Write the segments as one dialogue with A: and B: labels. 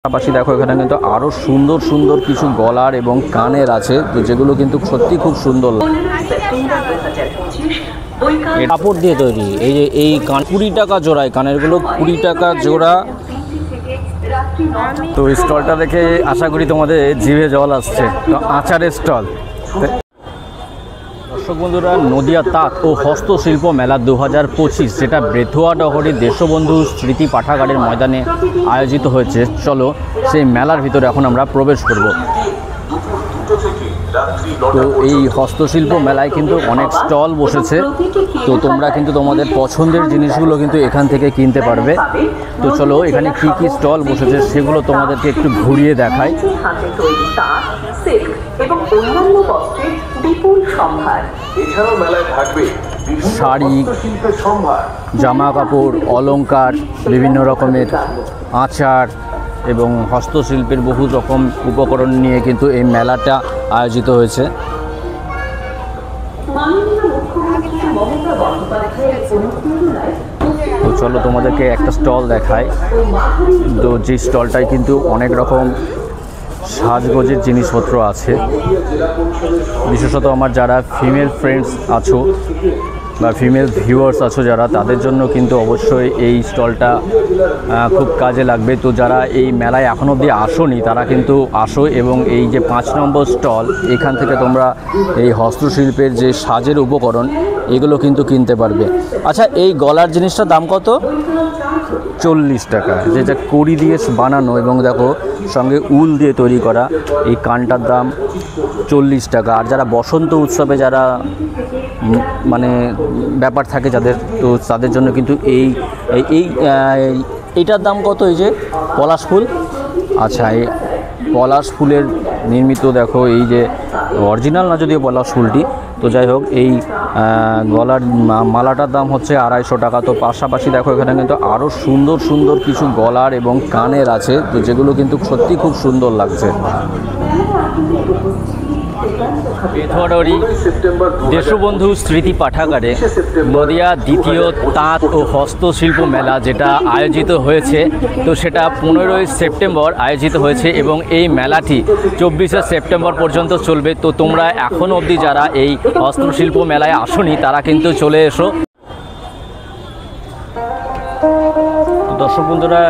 A: পাশাপাশি দেখো এখানে কিন্তু আরো সুন্দর সুন্দর কিছু গলার এবং কানের আছে, তো যেগুলো কিন্তু সত্যি খুব সুন্দর। কাপড় দিয়ে তৈরি এই যে এই কান 20 টাকা জোড়ায়, কানেরগুলো 20 টাকা জোড়া। তো স্টলটা দেখে আশা করি তোমাদের জিভে জল আসছে। তো আচারের স্টল। দর্শক বন্ধুরা, নদিয়া তাঁত ও হস্তশিল্প মেলা 2025 যেটা বেথুয়া ডহরি দেশবন্ধু স্মৃতি পাঠাগারের ময়দানে আয়োজিত হয়েছে, চলো সেই মেলার ভিতরে এখন আমরা প্রবেশ করব। তো এই হস্তশিল্প মেলায় কিন্তু অনেক স্টল বসেছে, তো তোমরা কিন্তু তোমাদের পছন্দের জিনিসগুলো কিন্তু এখান থেকে কিনতে পারবে। তো চলো এখানে কি কি স্টল বসেছে সেগুলো তোমাদেরকে একটু ঘুরিয়ে দেখাই। শাড়ি, জামা কাপড়, অলংকার, বিভিন্ন রকমের আচার এবং হস্তশিল্পের বহু রকম উপকরণ নিয়ে কিন্তু এই মেলাটা আয়োজিত হয়েছে। তো চলো তোমাদেরকে একটা স্টল দেখাই। তো যে স্টলটায় কিন্তু অনেক রকম সাজগোজের জিনিসপত্র আছে, বিশেষত আমার যারা ফিমেল ফ্রেন্ডস আছো বা ফিমেল ভিউয়ার্স আছো যারা, তাদের জন্য কিন্তু অবশ্যই এই স্টলটা খুব কাজে লাগবে। তো যারা এই মেলায় এখন অবধি আসোনি তারা কিন্তু আসো, এবং এই যে 5 নম্বর স্টল, এখান থেকে তোমরা এই হস্তশিল্পের যে সাজের উপকরণ এগুলো কিন্তু কিনতে পারবে। আচ্ছা, এই গলার জিনিসটার দাম কত? 40 টাকা, যেটা কড়ি দিয়ে বানানো এবং দেখো সঙ্গে উল দিয়ে তৈরি করা। এই কানটার দাম 40 টাকা। আর যারা বসন্ত উৎসবে যারা মানে ব্যাপার থাকে যাদের, তো তাদের জন্য কিন্তু এইটার দাম কত? এই যে পলাশ ফুল, আচ্ছা এই পলাশ ফুলের নির্মিত দেখো, এই যে অরিজিনাল না যদিও পলাশ ফুলটি, তো যাই হোক এই গলার মালাটার দাম হচ্ছে 250 টাকা। তো পাশাপাশি দেখো এখানে কিন্তু আরও সুন্দর সুন্দর কিছু গলার এবং কানের আছে, তো যেগুলো কিন্তু সত্যি খুব সুন্দর লাগছে। বেথুয়াডহরি দেশবন্ধু স্মৃতি পাঠাগারে নদিয়া দ্বিতীয় তাঁত ও হস্তশিল্প মেলা যেটা আয়োজিত হয়েছে, তো সেটা 15ই সেপ্টেম্বর আয়োজিত হয়েছে এবং এই মেলাটি 24শে সেপ্টেম্বর পর্যন্ত চলবে। তো তোমরা এখনও অবধি যারা এই হস্তশিল্প মেলায় আসোনি তারা কিন্তু চলে এসো। দর্শক বন্ধুরা,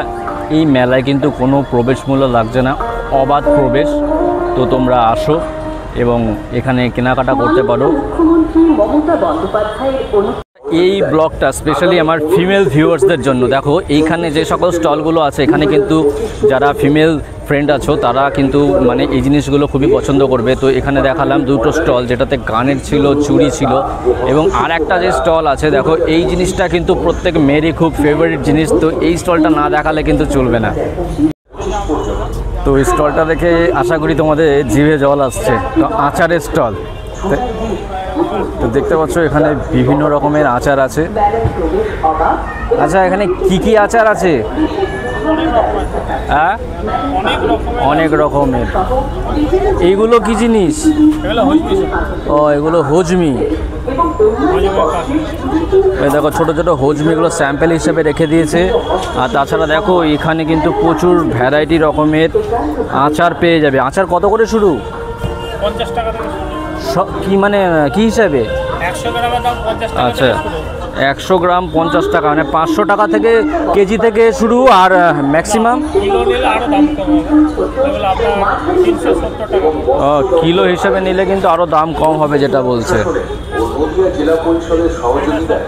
A: এই মেলায় কিন্তু কোনো প্রবেশ মূল্য লাগছে না, অবাধ প্রবেশ। তো তোমরা আসো এবং এখানে কেনাকাটা করতে পারো। এই ব্লগটা স্পেশালি আমার ফিমেল ভিউয়ার্সদের জন্য। দেখো এইখানে যে সকল স্টলগুলো আছে, এখানে কিন্তু যারা ফিমেল ফ্রেন্ড আছো তারা কিন্তু মানে এই জিনিসগুলো খুবই পছন্দ করবে। তো এখানে দেখালাম 2টো স্টল, যেটাতে কানের ছিল, চুড়ি ছিল, এবং আর একটা যে স্টল আছে দেখো এই জিনিসটা কিন্তু প্রত্যেক মেয়েরই খুব ফেভারিট জিনিস। তো এই স্টলটা না দেখালে কিন্তু চলবে না। তো স্টলটা দেখে আশা করি তোমাদের জিভে জল আসছে। তো আচারের স্টল, তো দেখতে পাচ্ছ এখানে বিভিন্ন রকমের আচার আছে। আচ্ছা, এখানে কি কি আচার আছে? হ্যাঁ, অনেক রকমের। এইগুলো কি জিনিস? ও, এগুলো হজমি। দেখো ছোট ছোট হজমিগুলো স্যাম্পেল হিসেবে রেখে দিয়েছে। আর তাছাড়া দেখো এখানে কিন্তু প্রচুর ভ্যারাইটি রকমের আচার পেয়ে যাবে। আচার কত করে শুরু?
B: 50 টাকা থেকে।
A: কি মানে কি হিসাবে?
B: 100 গ্রামের দাম 50 টাকা।
A: আচ্ছা, 100 গ্রাম 50 টাকা, মানে 500 টাকা থেকে কেজি থেকে শুরু। আর ম্যাক্সিমাম
B: কিলো নিলে আরো দাম কম হবে, তাহলে আপনার 370 টাকা।
A: কিলো হিসেবে নিলে কিন্তু আরো দাম কম হবে, যেটা বলছে। জেলা পরিষদের সহযোগিতায়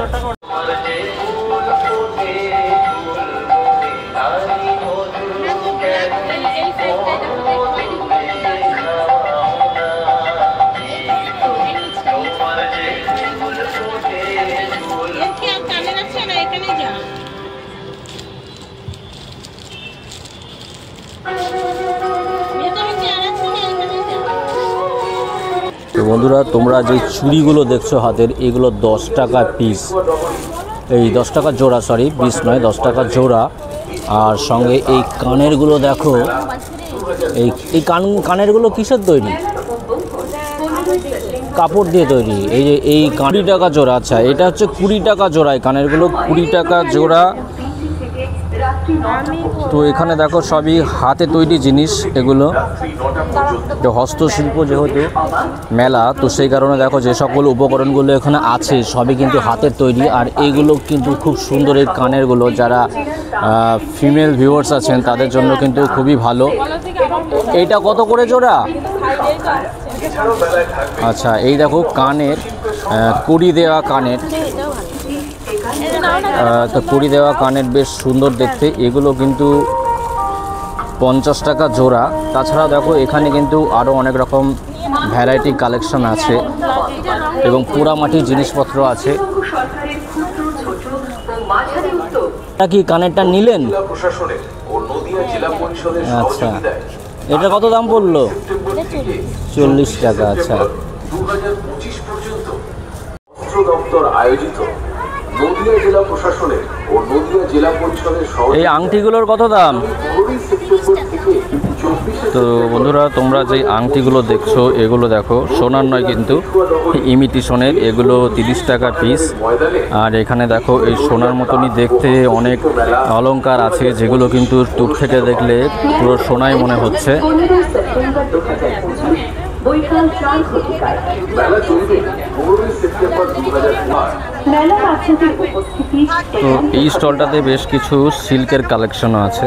A: তো বন্ধুরা, তোমরা যে চুড়িগুলো দেখছো হাতের, এগুলো 10 টাকা পিস, এই 10 টাকা জোড়া, সরি পিস নয়, 10 টাকা জোড়া। আর সঙ্গে এই কানেরগুলো দেখো, এই কানেরগুলো কিসের তৈরি? কাপড় দিয়ে তৈরি। এই যে এই 20 টাকা জোড়া। আচ্ছা, এটা হচ্ছে 20 টাকা জোড়া। এই কানেরগুলো 20 টাকা জোড়া। তো এখানে দেখো সবই হাতে তৈরি জিনিস, এগুলো তো হস্তশিল্প যেহেতু মেলা, তো সেই কারণে দেখো যে সকল উপকরণগুলো এখানে আছে সবই কিন্তু হাতের তৈরি। আর এইগুলো কিন্তু খুব সুন্দর, এই কানেরগুলো যারা ফিমেল ভিউয়ার্স আছেন তাদের জন্য কিন্তু খুবই ভালো। এইটা কত করে জোড়া? আচ্ছা, এই দেখো কানের কুড়ি দেওয়া কানের, তো কুড়ি দেওয়া কানের বেশ সুন্দর দেখতে। এগুলো কিন্তু 50 টাকা জোড়া। তাছাড়া দেখো এখানে কিন্তু আরও অনেক রকম ভ্যারাইটি কালেকশন আছে এবং পোড়ামাটির জিনিসপত্র আছে। কি কানেরটা নিলেন? আচ্ছা, এটা কত দাম পড়লো? 40 টাকা। আচ্ছা,
C: দপ্তর আয়োজিত নদিয়া জেলা প্রশাসনের ও নদিয়া জেলা পরিষদের
A: এই আংটিগুলোর কত দাম? তো বন্ধুরা, তোমরা যে আংটিগুলো দেখছো এগুলো দেখো সোনার নয় কিন্তু ইমিটেশনের, এগুলো 30 টাকা পিস। আর এখানে দেখো এই সোনার মতনই দেখতে অনেক অলংকার আছে যেগুলো কিন্তু দূর থেকে দেখলে পুরো সোনাই মনে হচ্ছে। তো এই স্টলটাতে বেশ কিছু সিল্কের কালেকশনও আছে।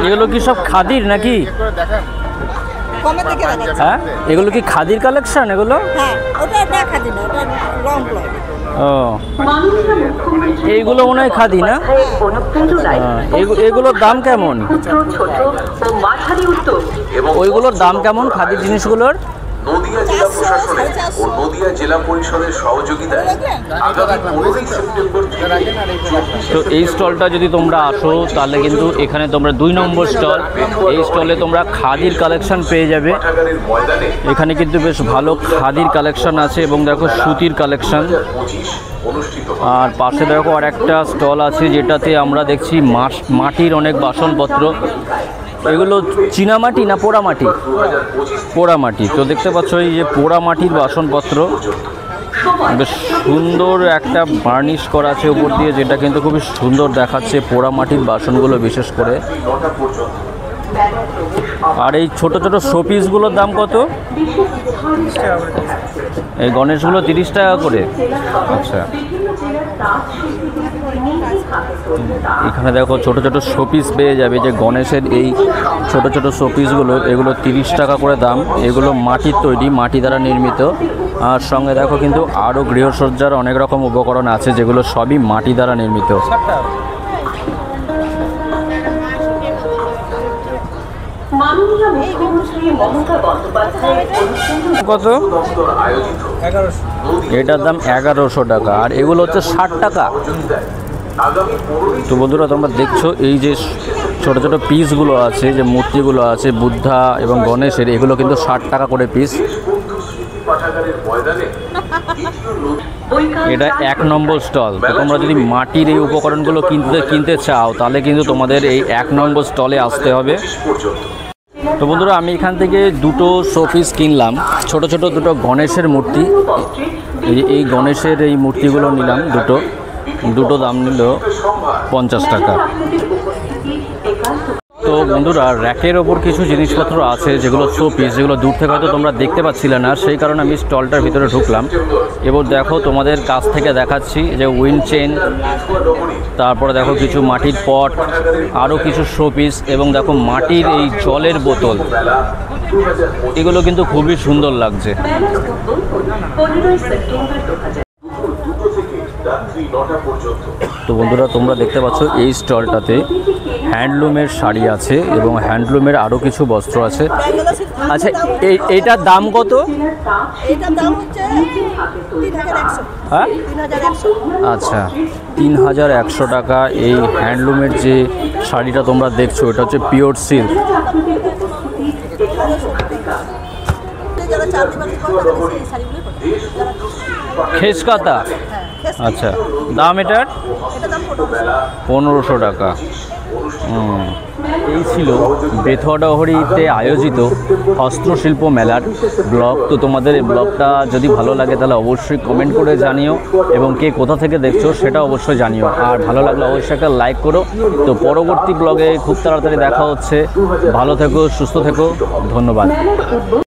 A: এগুলো কি সব খাদির নাকি? হ্যাঁ, এগুলো কি খাদির কালেকশন? এগুলো ও, এইগুলো মনে হয় খাদি না? এগুলোর দাম কেমন? ওইগুলোর দাম কেমন খাদির জিনিসগুলোর?
C: নদিয়া জেলা প্রশাসনের ও নদিয়া জেলা পরিষদের সহযোগিতায় আগামী 15 সেপ্টেম্বর
A: তো এই স্টলটা যদি তোমরা আসো তাহলে কিন্তু এখানে তোমরা 2 নম্বর স্টল, এই স্টলে তোমরা খাদির কালেকশন পেয়ে যাবে। এখানে কিন্তু বেশ ভালো খাদির কালেকশন আছে এবং দেখো সুতির কালেকশন। আর পাশে দেখো আর একটা স্টল আছে যেটাতে আমরা দেখছি মাটির অনেক বাসনপত্র। এগুলো চীনামাটি না পোড়ামাটি? পোড়ামাটি। তো দেখতে পাচ্ছ এই যে পোড়ামাটির বাসনপত্র, বেশ সুন্দর একটা বার্নিশ করা আছে উপর দিয়ে, যেটা কিন্তু খুবই সুন্দর দেখাচ্ছে পোড়ামাটির বাসনগুলো বিশেষ করে। আর এই ছোট ছোট শোপিসগুলোর দাম কত? এই গণেশগুলো 30 টাকা করে। আচ্ছা, এখানে দেখো ছোট ছোট শোপিস পেয়ে যাবে, যে গণেশের এই ছোট ছোট শোপিসগুলো, এগুলো 30 টাকা করে দাম। এগুলো মাটির তৈরি, মাটি দ্বারা নির্মিত। আর সঙ্গে দেখো কিন্তু আরও গৃহসজ্জার অনেক রকম উপকরণ আছে যেগুলো সবই মাটি দ্বারা নির্মিত। কত? এটার দাম 1100 টাকা। আর এগুলো হচ্ছে 60 টাকা। তো বন্ধুরা, তোমরা দেখছো এই যে ছোট ছোট পিসগুলো আছে, যে মূর্তিগুলো আছে বুদ্ধা এবং গণেশের, এগুলো কিন্তু 60 টাকা করে পিস। এটা 1 নম্বর স্টল। তো তোমরা যদি মাটির এই উপকরণগুলো কিনতে চাও তাহলে কিন্তু তোমাদের এই 1 নম্বর স্টলে আসতে হবে। তো বন্ধুরা, আমি এখান থেকে দুটো শোপিস কিনলাম, ছোট ছোট দুটো গণেশের মূর্তি। এই গণেশের এই মূর্তিগুলো নিলাম দুটো দাম নিল 50 টাকা। তো বন্ধুরা, র্যাকের ওপর কিছু জিনিসপত্র আছে যেগুলো শোপিস, যেগুলো দূর থেকে হয়তো তোমরা দেখতে পাচ্ছিলে না, সেই কারণে আমি স্টলটার ভিতরে ঢুকলাম। এবার দেখো তোমাদের কাছ থেকে দেখাচ্ছি যে উইন্ড চেন, তারপরে দেখো কিছু মাটির পট, আরও কিছু শোপিস, এবং দেখো মাটির এই জলের বোতল। এগুলো কিন্তু খুবই সুন্দর লাগছে। তো বন্ধুরা, তোমরা দেখতে পাচ্ছ এই স্টলটাতে হ্যান্ডলুমের শাড়ি আছে এবং হ্যান্ডলুমের আরও কিছু বস্ত্র আছে। আচ্ছা, এইটার দাম কত? হ্যাঁ, আচ্ছা, 3100 টাকা। এই হ্যান্ডলুমের যে শাড়িটা তোমরা দেখছো, এটা হচ্ছে পিওর সিল্ক। খেসকাতা। আচ্ছা, দাম এটার 1500 টাকা। এই ছিল বেথুয়াডাহরিতে আয়োজিত হস্তশিল্প মেলার ব্লগ। তো তোমাদের এই ব্লগটা যদি ভালো লাগে তাহলে অবশ্যই কমেন্ট করে জানিও, এবং কে কোথা থেকে দেখছো সেটা অবশ্যই জানিও। আর ভালো লাগলে অবশ্যই একটা লাইক করো। তো পরবর্তী ব্লগে খুব তাড়াতাড়ি দেখা হচ্ছে। ভালো থেকো, সুস্থ থেকো, ধন্যবাদ।